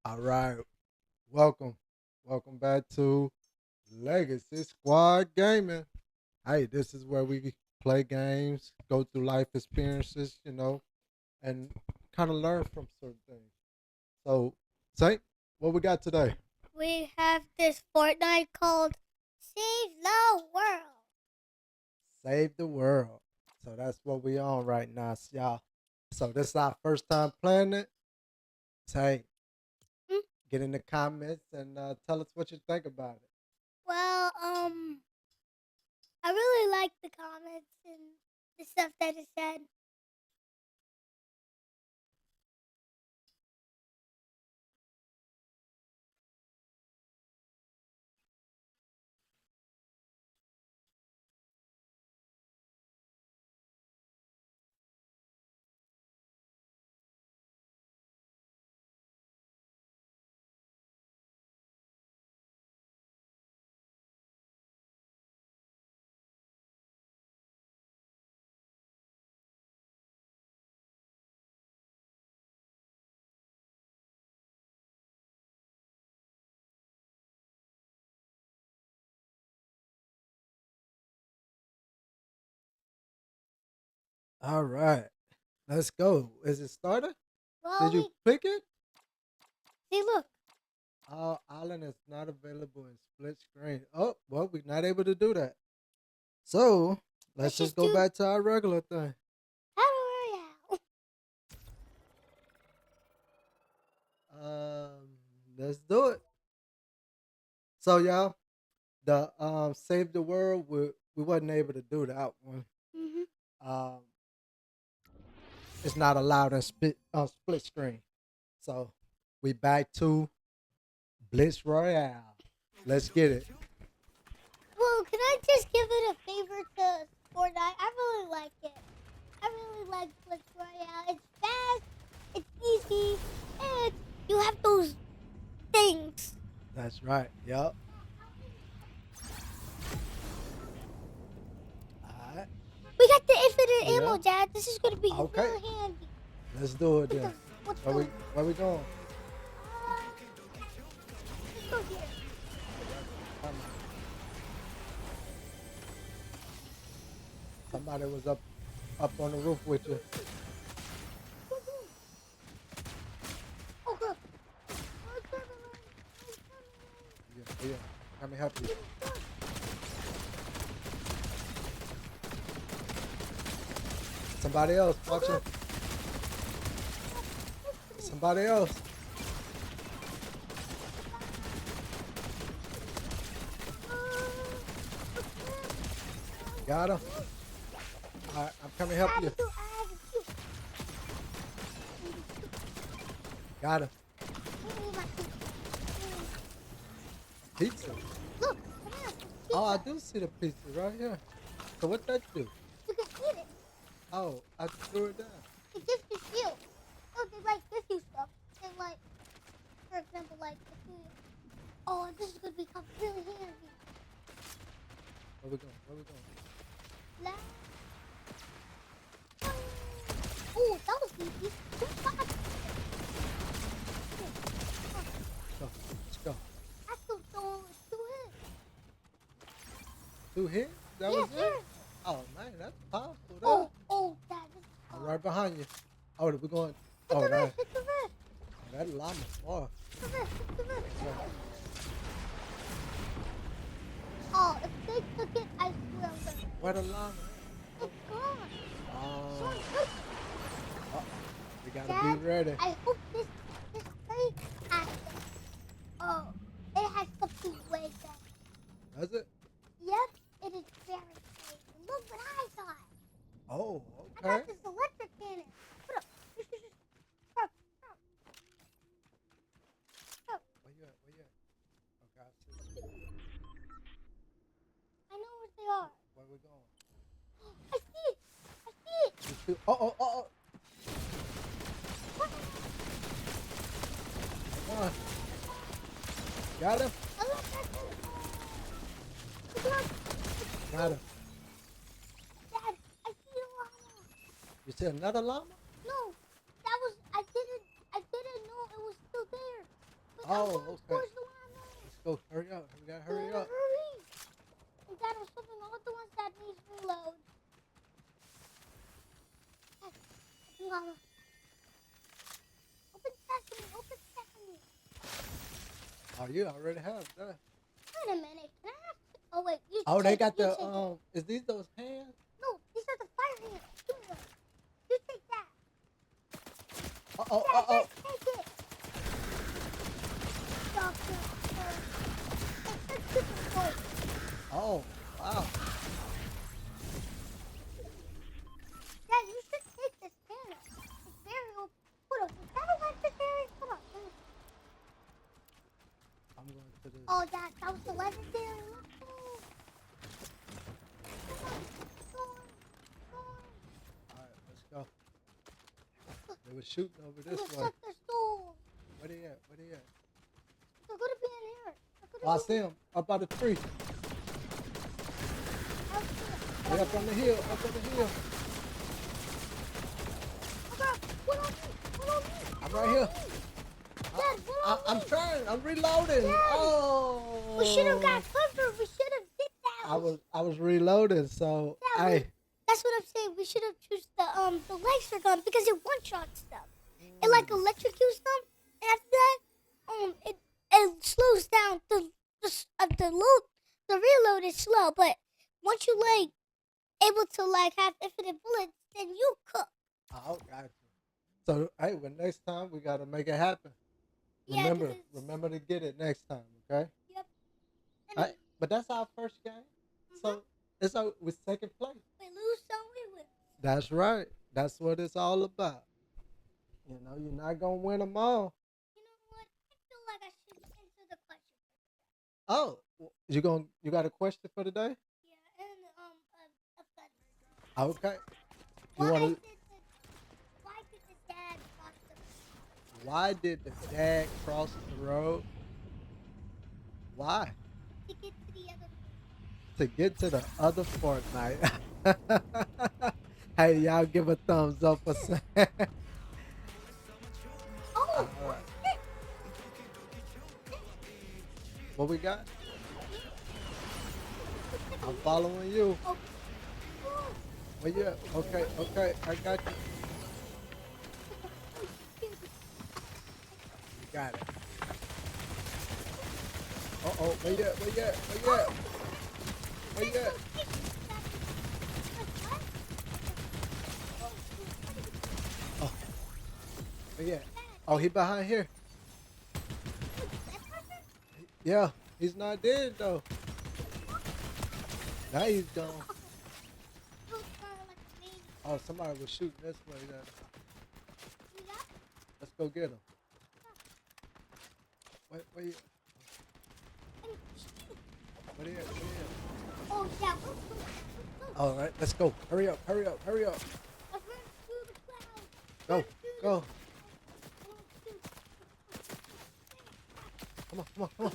All right. Welcome. Welcome back to Legacy Squad Gaming. Hey, this is where we play games, go through life experiences, and kind of learn from certain things. So, Saint, what we got today? We have this Fortnite called Save the World. Save the world. So that's what we on right now, y'all. So this is our first time playing it. Say, Hmm? get in the comments and tell us what you think about it. Well, I really like the comments and the stuff that it said. All right. Let's go. Is it started? Well, Did you we click it? see, look. Island is not available in split screen. Oh, well, we're not able to do that. So let's Let's just just go do back to our regular thing. Battle Royale. Um, let's do it. So y'all, the save the world, we wasn't able to do that one. Mhm. Um, it's not allowed in split screen. So we back to Blitz Royale. Let's get it. Well, can I just give it a favor to Fortnite? I really like it. I really like Blitz Royale. It's fast, it's easy, and you have those things. That's right. Yup. All right. We got the infinite Yeah. ammo, Dad. This is gonna be Okay. real handy. Let's do it What then. the? What's Where we going? where we going? Let's go here. Um, Somebody was up on the roof with you. Oh, good. Yeah, yeah. Let me help you. Somebody else. Watch it. Somebody else. Got him. All right, I'm coming to help you. Got him. Pizza. Look, come here. Oh, I Pizza. do see the pizza right here. So what that do? You can eat it. Oh, I threw it down. It gives you shield. Oh, they like give you stuff. They like, for example, like if you. Oh, this is gonna become really handy. Where we going? Where we going? La- Oh, that was easy. Too fast. Go. Let's go. I still don't do it. 2 hits? That Yeah, was it? sure. Oh man, that's powerful there. Oh, that is I'm hard. right behind you. Oh, we're going. Hit Oh, the that rest, hit the rest, that llama far. hit the rest, hit the rest. Yeah. Oh, if they took it, I swear I'm gonna. Where the llama? It's gone. Oh, Someone took we gotta Dad, be ready. I hope this plate has oh, it has something way better. Does it? Yep, it is very safe. And look what I got. Oh, I okay. got this electric cannon. Put up. Go, go. Where you at? Where you at? Okay, I see. I know where they are. Where we going? I see it. I see it. You see? Oh. Come on. Got him? Electric cannon. Come on. Got him. Dad, I see a llama. You see another llama? No, I didn't know it was still there. I'm Oh, going okay. towards the llama. Let's go. Hurry up. We gotta We hurry gotta up. hurry. And Dad, I'm swapping all the ones that needs reload. Dad, open llama. Open sesame. Open sesame. Oh, you already have that. Wait a minute. Can I ask? Oh wait, you Oh, they take it. got You the take it. Is these those hands? No, these are the fire hands. Give me those. You take that. Oh. Dad, just take it. Doctor. Let's keep it going. Oh, wow. Dad, you should take this banner. It's very old. Hold on. Is that a legendary? Hold on. I'm going to this. Oh, Dad, that was the legendary. Let's go. Come on. Go on. Go on. All right, let's go. They were shooting over I'm this gonna way. suck their soul. Where they at? Where they at? They're gonna be in here. Oh, I see them up by the tree. They up on the hill. Up on the hill. What on me? What on me? I'm right here. Dad, what on I'm me? trying. I'm reloading. Dad, Oh. we should have got cover. We should have did that. I was reloading, so Dad, that's what I'm saying. We should have choose the laser gun because it one shots them. It like electrocutes them, and after that, it slows down the reload is slow, but once you like able to like have infinite bullets, then you cook. Oh, gotcha. So hey, well next time we gotta make it happen. Yeah, Remember, 'cause it's- remember to get it next time, okay? Yep. But that's our first game, so it's with second place. We lose some, we win. That's right. That's what it's all about. You know, you're not gonna win them all. You know what? I feel like I should answer the question. Oh, you got a question for today? Yeah, and a fun. Okay. Why You want did to? why did the dad cross the Why did the dad cross the road? Why? to get to the other? To get to the other Fortnite. Hey, y'all give a thumbs up for saying. Oh, All right. What we got? I'm following you. oh, Where you at? Okay, I got you. You got it. Uh-oh, where you at? Where you at? Where you at? Where you at? Oh, where you at? Oh, he behind here. Yeah, he's not dead though. Now he's gone. Oh, somebody was shooting this way then. Let's go get him. Where you? Where you at? Where you at? Oh, yeah. All right, let's go. Hurry up, hurry up, hurry up. Go, go. Come on, come on, come on.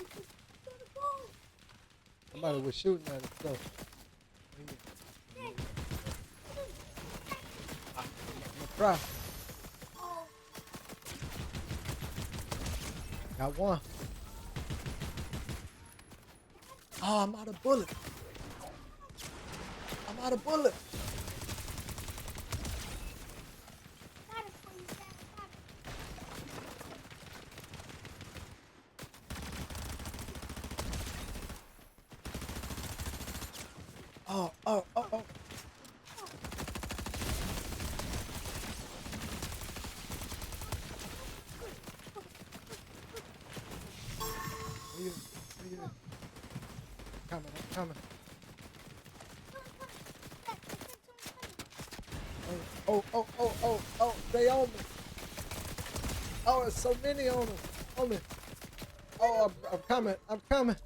Somebody was shooting at us, so. I'm gonna try. Got one. Oh, I'm out of bullets. I'm out of bullets. Oh. Where you? I'm coming. Oh, they on me. Oh, there's so many on them. On me. Oh, I'm coming. I'm coming.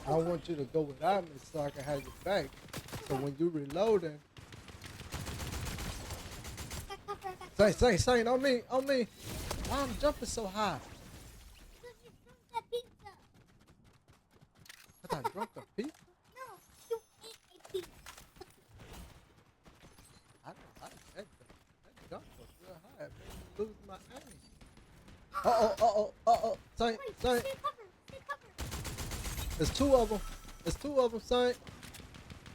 I don't want you to go without me so I can have your back. So when you reloading, say, on me. Why I'm jumping so high? Because you drunk that pizza. I thought I drunk a pizza. No, you ate a pizza. I don't like that. That jump was real high. It made me lose my aim. Uh-oh. Saint. Wait, stay covered. Stay covered. There's two of them. Saint.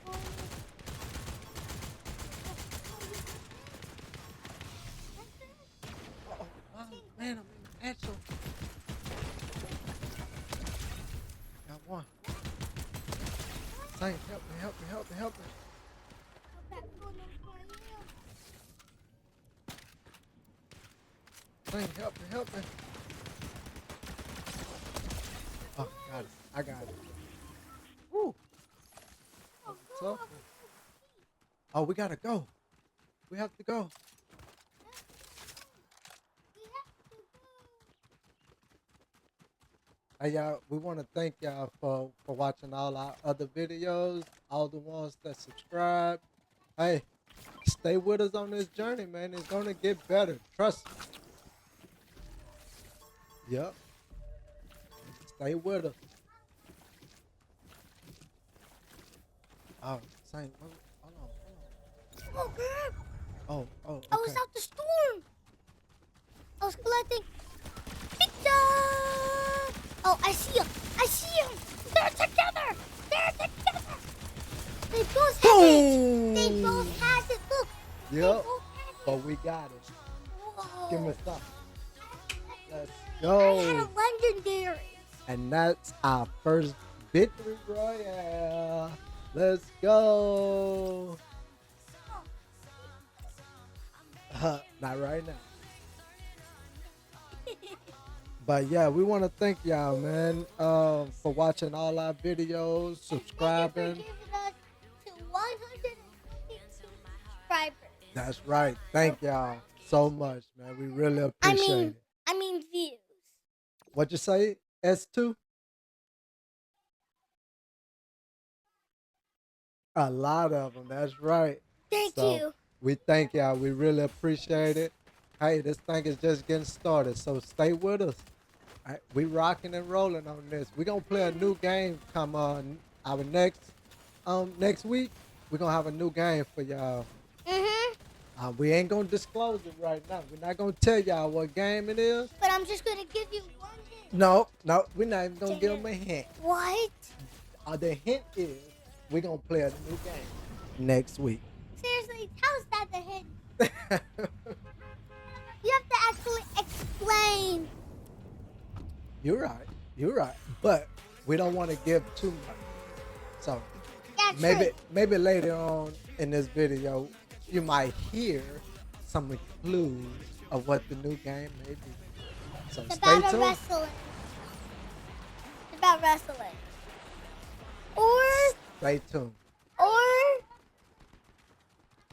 Uh-oh. Wow, man, I'm in the actual. Got one. Saint, help me. Saint, help me. Oh, I got it. Woo. Tough. Oh, we gotta go. We have to go. Hey, y'all, we want to thank y'all for watching all our other videos, all the ones that subscribe. Hey, stay with us on this journey, man. It's gonna get better. Trust me. Yep. Stay with us. Oh, Saint, hold on. Oh, girl. Okay. I was out the storm. I was collecting pizza. Oh, I see them. They're together. They both have it. They both have it. Look. Yep. But we got it. Whoa. Give me some. Let's I go. had a legendary. And that's our first victory royale. Let's go. Not right now. But yeah, we want to thank y'all, man, for watching all our videos, subscribing. Thank you for giving us to 152 subscribers. That's right. Thank y'all so much, man. We really appreciate it. I mean views. What you say? S2? A lot of them. That's right. Thank you. We thank y'all. We really appreciate it. Hey, this thing is just getting started, so stay with us. All right, we rocking and rolling on this. We're gonna play a new game come on our next week. We're gonna have a new game for y'all. We ain't gonna disclose it right now. We're not gonna tell y'all what game it is. But I'm just gonna give you one hint. No, we're not even gonna give them a hint. What? The hint is we're gonna play a new game next week. Seriously, how's that the hint? You have to actually explain. You're right. But we don't want to give too much. So Yeah, maybe later on in this video, you might hear some clues of what the new game may be. So It's stay about tuned. wrestling. It's about wrestling. Or Stay tuned.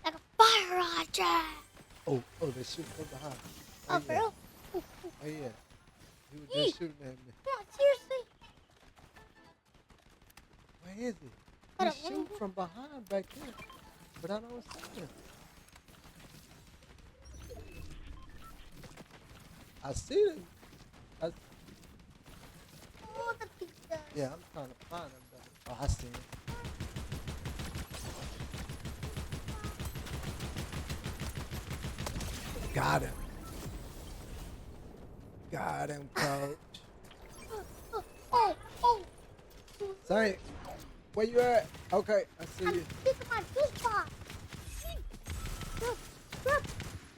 like a fire roger. Oh, they shoot from behind. Oh, for real? Oh yeah. He was just shooting at me. Come on, seriously? Where is he? I He's don't know. shooting from behind back here. But I don't see him. I see him. Oh, the pizza. Yeah, I'm trying to find him. Oh, I see him. Got him, coach. Oh. Saint, where you at? Okay, I see I'm you. picking my juice box.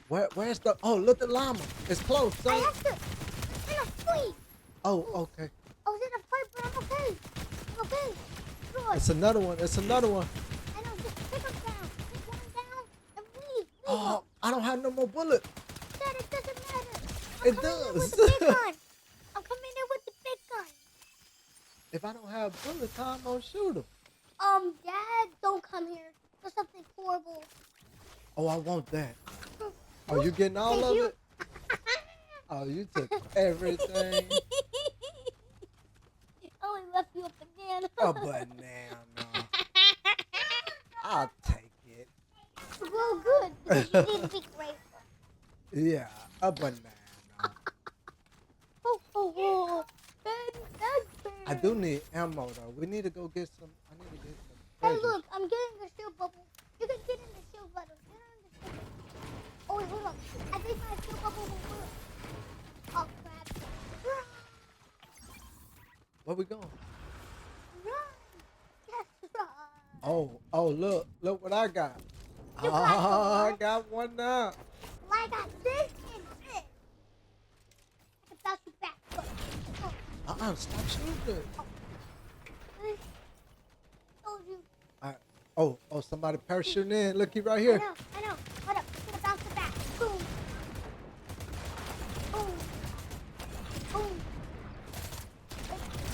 Look. Where's the? Oh, look the llama. It's close, I Saint. have to. In a fight. Oh, okay. I was in a fight, but I'm okay. Good. It's another one. I know, just pick them down. Pick one down and leave. Oh, I don't have no more bullets. Dad, it doesn't matter. It I'm coming in does. with the big gun. I'm coming in with the big gun. If I don't have bullets, how I'm gonna shoot him? Dad, don't come here. There's something horrible. Oh, I want that. Oh, you getting all Thank of you. it? Oh, you took everything. Oh, I left you a banana. A banana. I'll take it. Well, good, because you need to be grateful. Yeah, a banana. I do need ammo though. We need to go get some. I need to get some Hey, treasure. look, I'm getting the shield bubble. You can get in the shield bubble. Get in the shield bubble. Oh, wait, hold on. I think my shield bubble will work. Oh, crap. Run! Where we going? Run! Yes, run! Oh, look what I got. You got I what? got one now. Well, I got this and this. I can bounce you back. Look. Oh, Stop shooting. I told you. Somebody parachuting in. Look, he right I here. know. Hold up. I'm gonna bounce it back. Boom. Boom. Boom.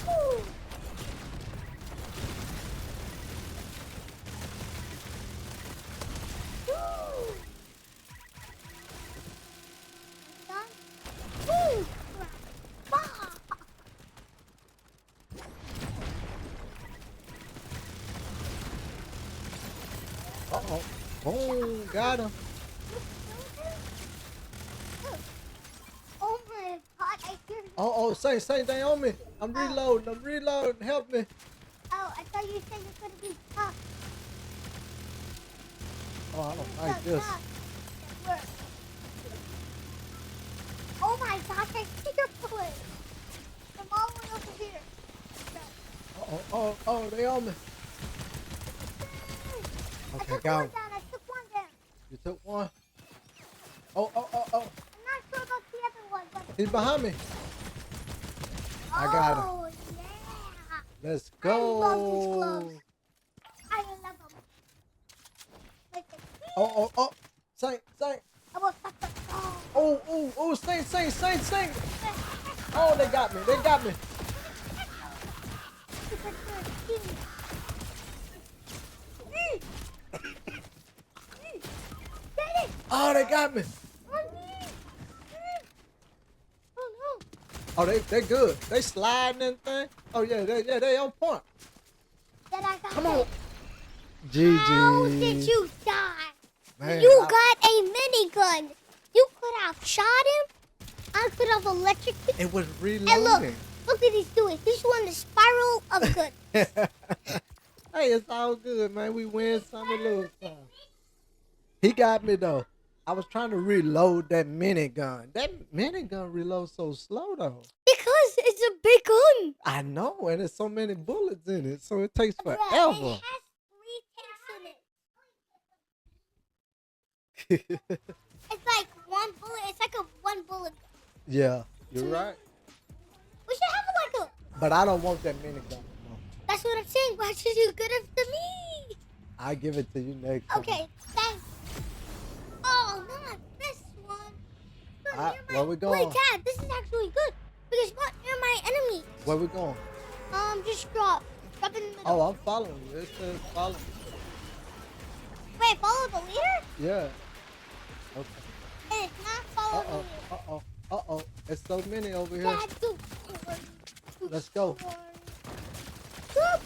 Boom. Woo. Done? Woo. Bah. Boom, got him. Oh my god, I hear you. Same thing on me. I'm reloading. Help me. Oh, I thought you said you're gonna be tough. Oh, I don't You're like so this. tough. It worked. Oh my gosh, I see your bullet. From all the way over here. Oh, they on me. I Okay, took got one him. down. I took one down. You took one. Oh. I'm not sure about the other one, but He's behind me. I got him. oh yeah. Let's I love these go. gloves. I love them. Like the Saint. I will suck them. Oh. Saint. Oh, they got me. Super good. Get it. Oh, they got me. On me. Oh no. Oh, they good. They sliding and thing. Oh yeah, they on point. Then I got Come it. on. How GG. did you die? Man, You got a minigun. You could have shot him. I could have electrocuted. It was And reloading. look what he's doing. He's doing the spiral of good. Hey, it's all good, man. We win some, we lose some. He got me though. I was trying to reload that minigun. That minigun reloads so slow though. Because it's a big gun. I know, and there's so many bullets in it, so it takes Bruh, forever. it has 3 tanks in it. It's like one bullet. It's like a one bullet gun. Yeah, you're right. We should have like a. But I don't want that minigun. No. That's what I'm saying. Why should you give it to me? I'll give it to you next time. Okay, thanks. Oh, not this one. You're Alright, near my- where we going? Wait, Dad, this is actually good. Because you're not near my enemy. Where we going? Just drop. Drop in the middle. Oh, I'm following you. It says follow. Wait, follow the leader? Yeah. Okay. And it's not follow the leader. There's so many over here. Dad, go. Let's go. Stop.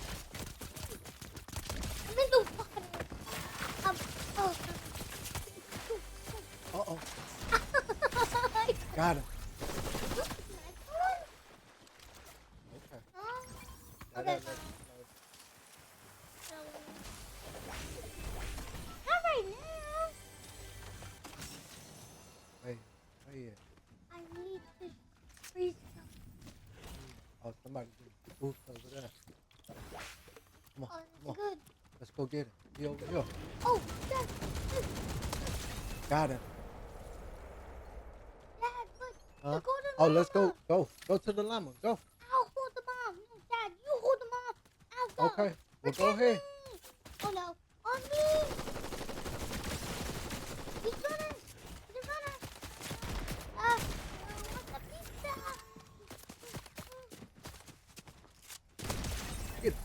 I'm in the water. Oh. Got him. Okay. Not right now. Wait, where you at? I need to freeze them. Oh, somebody did the booth over there. Come on, Oh, come on. good. Let's go get it. He over here. Oh, Dad. Got him. Dad, look. Huh? The golden Oh, let's llama. go. Go to the llama. Go. I'll hold the bomb. No, Dad, you hold the bomb. I'll go. Okay, well, go Protect ahead. me. Oh, no. On me. He's running. He's running. What's the pizza? Get it.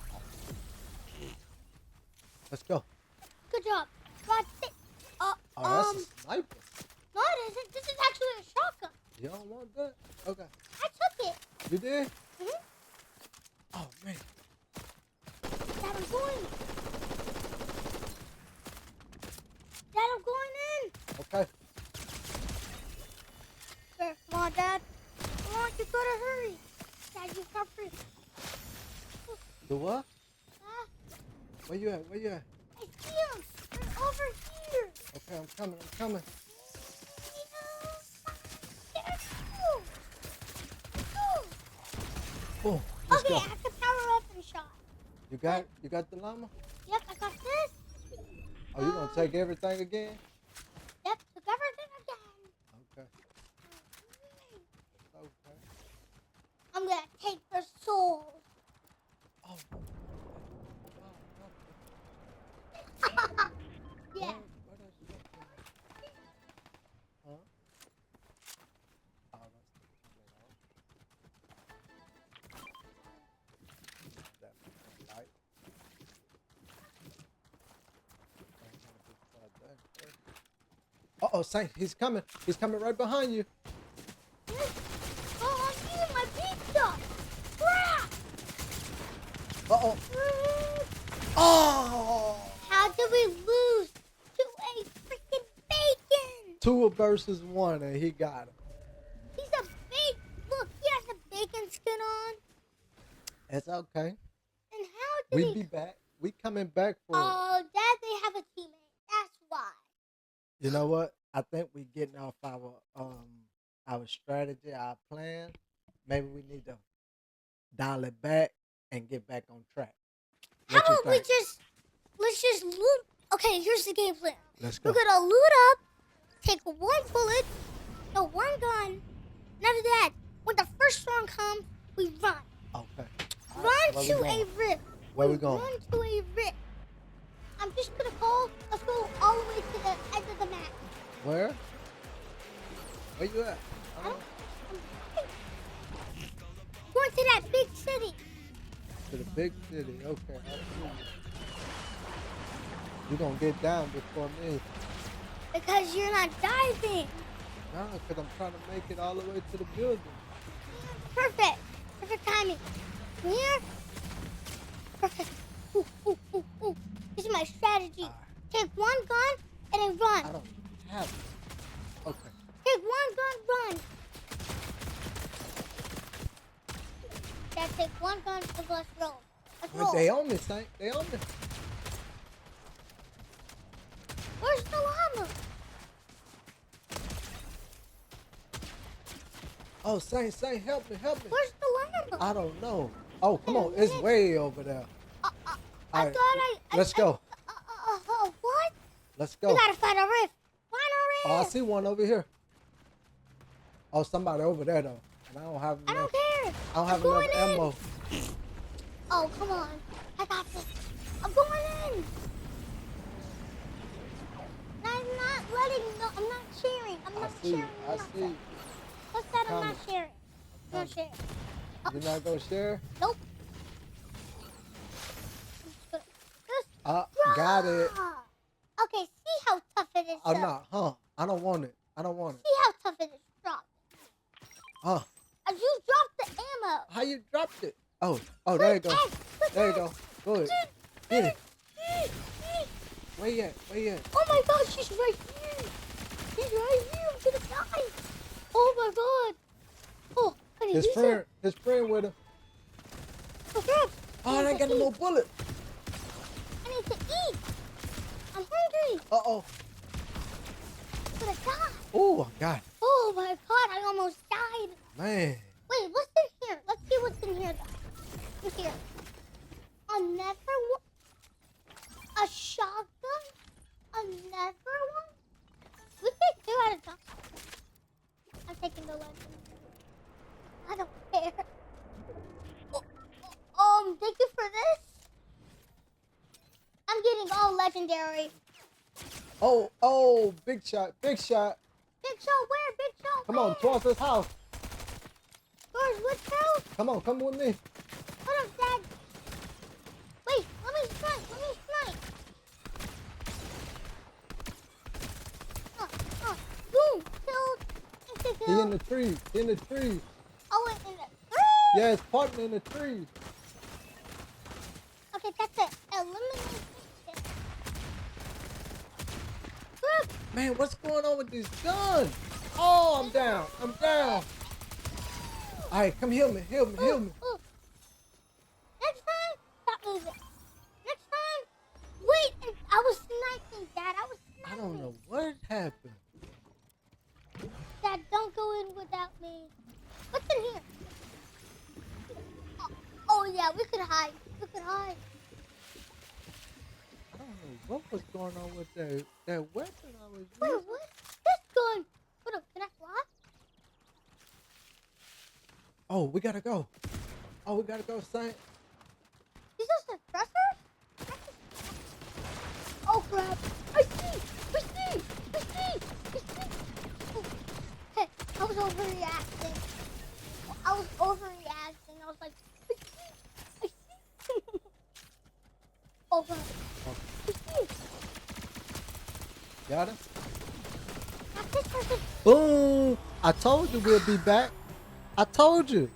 Let's go. Good job. Got it. Oh, that's a sniper. No, it isn't. This is actually a shotgun. You don't want that? Okay. I took it. You did? Mm-hmm. Oh, man. Dad, I'm going. Dad, I'm going in. Okay. There, come on, Dad. Come on, you gotta hurry. Dad, you can't free. The what? Ah, Where you at? Where you at? I see them. They're over here. Okay, I'm coming. I'm coming. There's two. Two. Oh, let's Okay, go. I have to power up and shot. You got the llama? Yep, I got this. Oh, you gonna take everything again? Yep, took everything again. Okay. Okay. I'm gonna take their souls. Oh. Yeah. Where that stuff at? Huh? Oh, that's that light. Uh-oh, Saint, he's coming. He's coming right behind you. Oh, I'm eating my pizza. Crap. Uh-oh. Oh! How did we lose to a freaking bacon? 2 versus 1, and he got him. He's a bacon. Look, he has a bacon skin on. It's okay. And how did We he? be back. We coming back for Oh, Dad, they have a teammate. That's why. You know what? I think we getting off our strategy, our plan. Maybe we need to dial it back and get back on track. How What you about we think? let's just loot. Okay, here's the game plan. Let's go. We're gonna loot up, take 1 bullet, no 1 gun. And after that, when the first storm comes, we run. Okay. All Run right, where to we a going? rift. Where we going? Run to a rift. I'm just gonna call. Let's go all the way to the end of the map. Where? Where you at? I'm going to that big city. To the big city. Okay. I see you. You gonna get down before me? Because you're not diving. No, because I'm trying to make it all the way to the building. Perfect. Perfect timing. From here. Perfect. Ooh, ooh, ooh, ooh. This is my strategy. All right. Take 1 gun and then run. I don't have it. Okay. Take 1 gun, run. Dad, take 1 gun and let's roll. Let's roll. They on me, Saint. They on me. Where's the llama? Oh, Saint, help me, help me. Where's the llama? I don't know. Oh, come on. It's way over there. I All thought right, let's go. What? Let's We go. gotta find a rift. Find a Oh, I rift. see one over here. Oh, somebody over there, though. And I don't have I enough. don't care. I don't have I'm going enough in. ammo. Oh, come on. I got this. I'm going in. I'm not letting, no, I'm not sharing. I'm I not see. sharing. I nothing. see. What's that? I'm Coming. not sharing. I'm not sharing. Oh, You're not gonna share? nope. I'm just gonna, Got it. Okay, see how tough it is. Oh to- no, huh? I don't want it. I don't want it. See how tough it is to drop. Huh? I just dropped the ammo. How you dropped it? Oh, there you go. There you go. Good. Get it. Where you at? Where you at? Oh my gosh, she's right here. She's right here. I'm gonna die. Oh my god. Oh, I need to use it. His friend with him. Oh, crap. Oh, I ain't got no more bullets. I need to eat. I'm hungry. Uh-oh. I'm gonna die. Oh, I got it. Oh my god, I almost died. Man. Wait, what's in here? Let's see what's in here though. What's here? Another one? A shotgun? Another one? We take 2 at a time. I'm taking the legend. I don't care. Thank you for this. I'm getting all legendary. Oh, big shot, big shot. Big shot where? Big shot Come where? on, towards this house. Where's which house? Come on, come with me. Hold up, Dad. Wait, let me snipe. Let me snipe. Boom. Killed. Insta He in kill. the tree. He in the tree. Oh, wait, in the... Yeah, his partner in the tree. Okay, that's it. Elimination. Group. Man, what's going on with these guns? Oh, I'm down. I'm down. All right, come heal me, heal me, heal me. Ooh. Next time, yeah, we could hide. We could hide. I don't know what was going on with that weapon I was Wait, using. what's this gun? Hold up, can I fly? Oh, we gotta go. Oh, we gotta go, Saint. Is this a dresser? Oh crap! I see! I see! I see! I see! Oh, hey, I was overreacting. I was overreacting. I was like, I see! I see! Oh crap! Oh, I see! got it. Not this person. Boom! I told you we'll be back. I told you.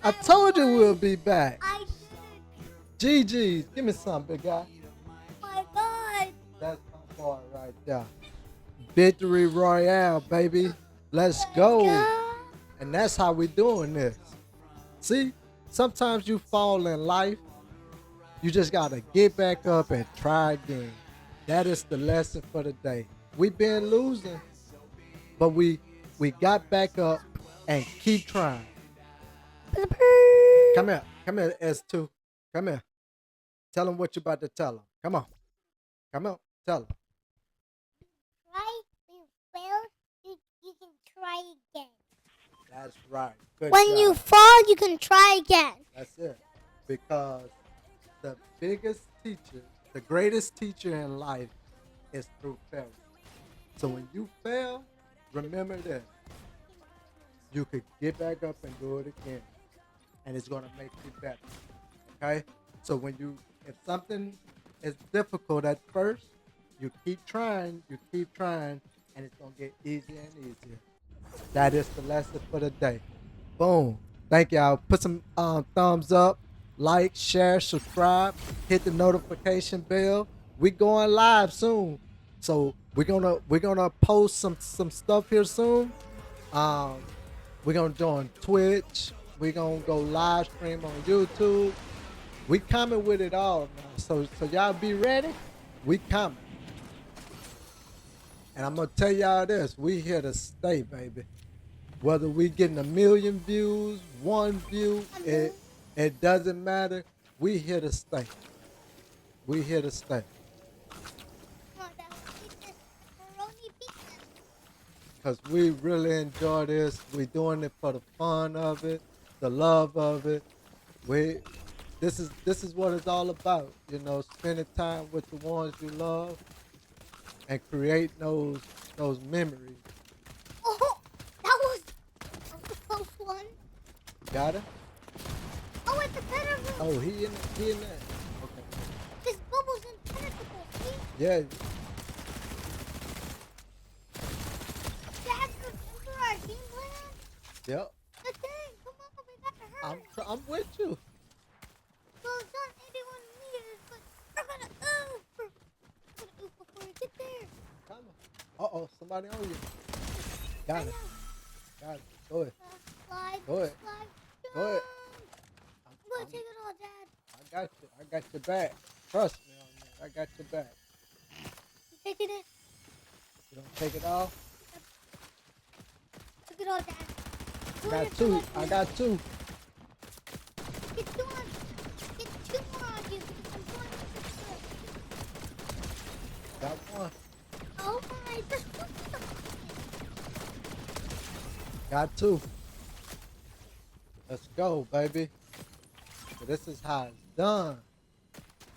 I I told you we'll won. be back. I did. GG's. Give me some, big guy. My God. That's my boy right there. Victory Royale, baby. Let's go. God. And that's how we doing this. See, sometimes you fall in life. You just gotta get back up and try again. That is the lesson for the day. We've been losing, but we got back up and keep trying. Come here, S2. Come here. Tell them what you about to tell them. Come on, tell them. Try. You failed. You can try again. That's right. Good When job. you fall, you can try again. That's it. Because the biggest teacher, the greatest teacher in life is through failure. So when you fail, remember this. You could get back up and do it again. And it's going to make you better. Okay? So if something is difficult at first, you keep trying, and it's going to get easier and easier. That is the lesson for the day. Boom. Thank y'all. Put some thumbs up, like, share, subscribe, hit the notification bell. We going live soon. So we're gonna post some stuff here soon. We're gonna join Twitch. We're gonna go live stream on YouTube. We coming with it all now. So y'all be ready. We coming. And I'm gonna tell y'all this: we here to stay, baby. Whether we getting 1,000,000 views, 1 view, it doesn't matter. We here to stay. We here to stay. Because we really enjoy this. We doing it for the fun of it, the love of it. This is what it's all about. You know, spending time with the ones you love and creating those memories. Oh, that was a close one. Got it? Oh, it's a penetrable. Oh, he in there. Okay. This bubble's impenetrable. See? Yeah. That's for our game plan. Yep. The thing. Come on, we got to hurry. I'm with you. Well, it's not 81 meters, but we're gonna oof before we get there. Come on. Uh-oh, somebody on you. Got it. Got it. Go ahead. Slide. Go ahead. Slide. Go ahead. I'm gonna take it all, Dad. I got you. I got your back. Trust me on that. I got your back. You taking it? You don't take it all? Took it all, Dad. I got two. I got two. Get two on. Get two more on you because I'm going to Got one. Oh my, there's two. Got two. Let's go, baby. So this is how it's done.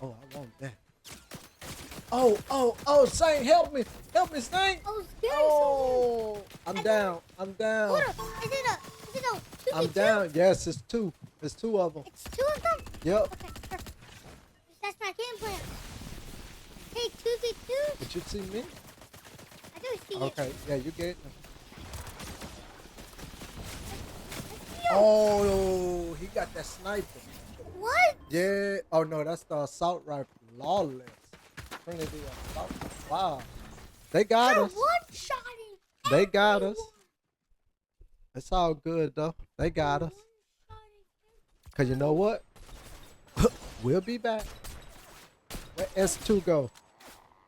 Oh, I want that. Oh, Saint, help me. Help me, Saint. Oh, scary. Oh, I'm down. I'm down. Hold up. Is it a 2v2? I'm down. Yes, it's two. There's two of them. It's two of them? Yep. Okay, perfect. That's my game plan. Hey, 2v2? Did you see me? I do see it. Okay, yeah, you get it. I see you. Oh, he got that sniper. What? Yeah. Oh, no, that's the assault rifle. Lawless. Trinity assault rifle. Wow. They got You're us. one-shotting They got us. everyone. It's all good, though. They got us. One-shotting Because you know what? We'll be back. Where S2 go?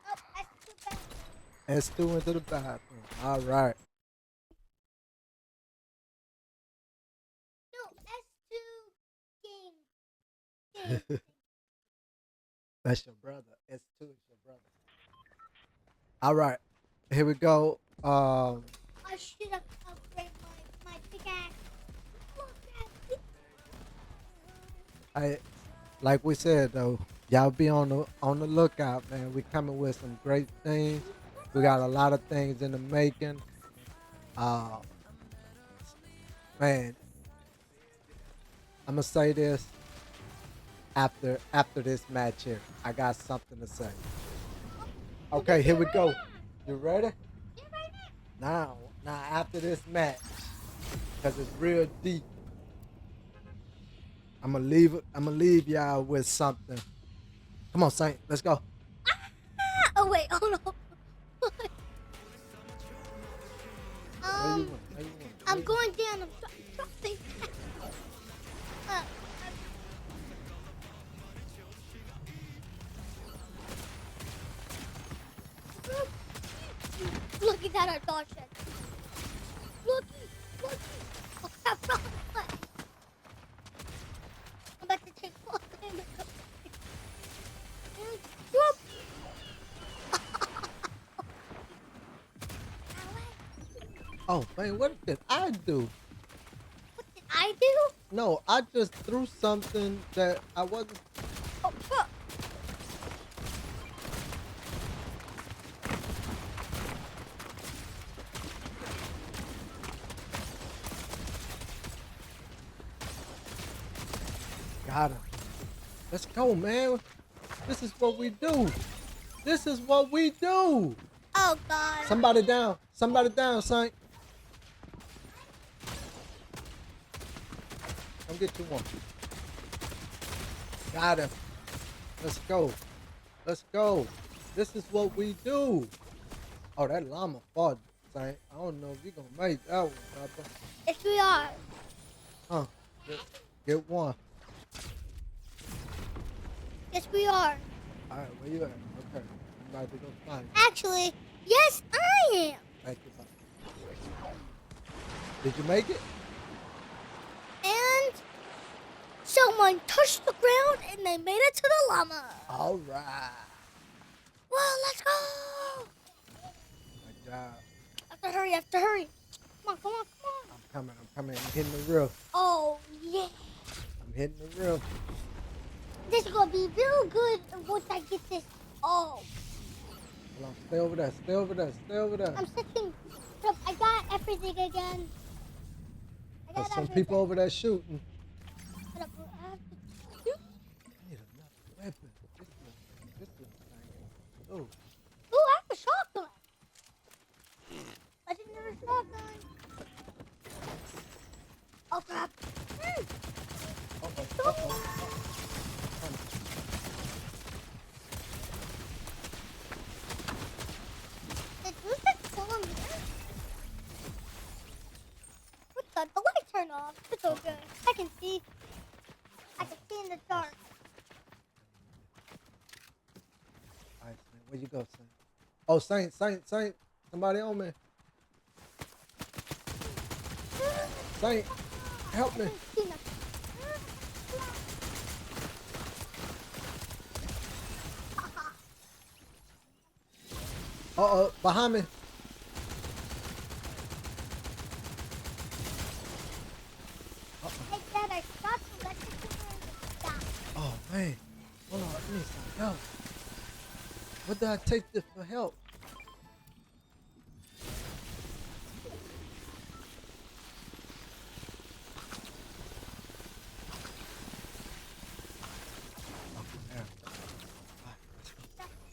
Oh, that's too bad. S2 into the bathroom. All right. No, S2 game. That's your brother. S2 is your brother. All right, here we go. I should have upgraded my pickaxe. Look at it. I like we said though, y'all be on the lookout, man. We coming with some great things. We got a lot of things in the making. Uh, man, I'm gonna say this after this match here. I got something to say. Okay, here we go. You ready? Yeah, right Now after this match, cause it's real deep. I'm gonna leave y'all with something. Come on, Saint. Let's go. Oh wait, oh no. No, you win. No, you win. I'm going down. I'm dropping. Uh, Look at that, our dog shed. Looky. Oh, crap, wrong button. I'm about to take full damage. Whoop. Oh man, what did I do? What did I do? No, I just threw something that I wasn't. Oh, fuck. Got him. Let's go, man. This is what we do. This is what we do. Oh, God. Somebody down. Somebody down, Saint. Come get you one. Got him. Let's go. Let's go. This is what we do. Oh, that llama fought, Saint. I don't know if you're going to make that one, brother. Yes, we are. Huh. Get one. Yes, we are. All right, where you at? Okay. I'm about to go find you. Actually, yes, I am. Thank you. Did you make it? And someone touched the ground and they made it to the llama. All right. Well, let's go. Good job. I have to hurry. Come on. I'm coming. I'm hitting the roof. Oh, yeah. I'm hitting the roof. This is going to be real good once I get this. Oh, Hold on. Stay over there. I'm setting. Look, I got everything again. There's some people over there shooting. I have to- I need another weapon. This thing. Oh, Ooh, I have a shotgun. Legendary shotgun. Oh, crap. Did music still on here? What the light turned off. It's okay. I can see in the dark. All right, Saint. Where you go, Saint? Oh, Saint. Somebody on me. Saint, help me. Uh-oh, behind me. Take that, I shot the electrical and stop. Oh, man. Hold on, I need some help. What did I take this for help?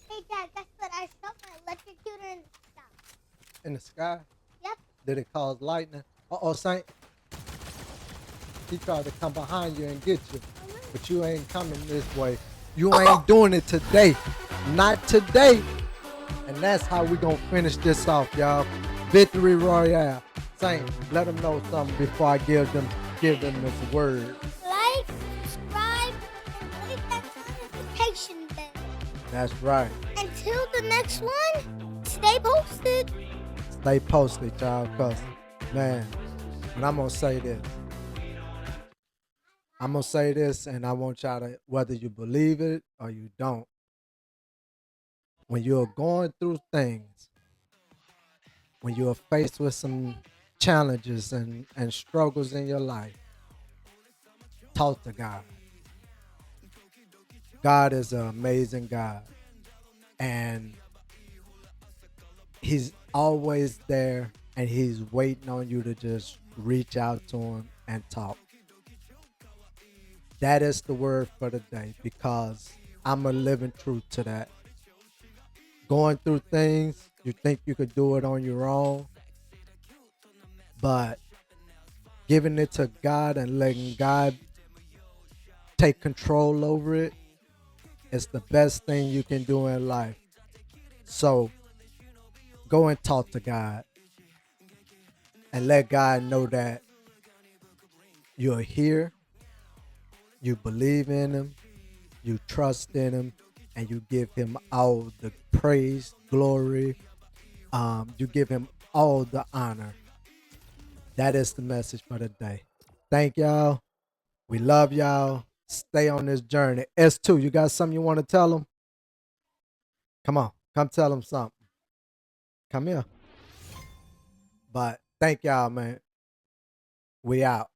Hey, Dad, that's what I shot my electrocutor and stop. In the sky? Yep. Did it cause lightning? Uh-oh, Saint. He tried to come behind you and get you. But you ain't coming this way. You ain't doing it today. Not today. And that's how we gonna finish this off, y'all. Victory Royale. Saint, let them know something before I give them this word. Like, subscribe, and click that notification bell. That's right. Until the next one, stay posted. Stay posted, y'all, cause man, and I'm gonna say this. I'm gonna say this, and I want y'all to, whether you believe it or you don't, when you're going through things, when you are faced with some challenges and struggles in your life, talk to God. God is an amazing God, and He's always there, and He's waiting on you to just reach out to Him and talk. That is the word for the day, because I'm a living truth to that. Going through things, you think you could do it on your own, but giving it to God and letting God take control over it is the best thing you can do in life. So go and talk to God and let God know that you're here, you believe in Him, you trust in Him, and you give Him all the praise, glory. You give Him all the honor. That is the message for the day. Thank y'all. We love y'all. Stay on this journey. S2, you got something you want to tell them? Come on, come tell them something. Come here. But thank y'all, man. We out.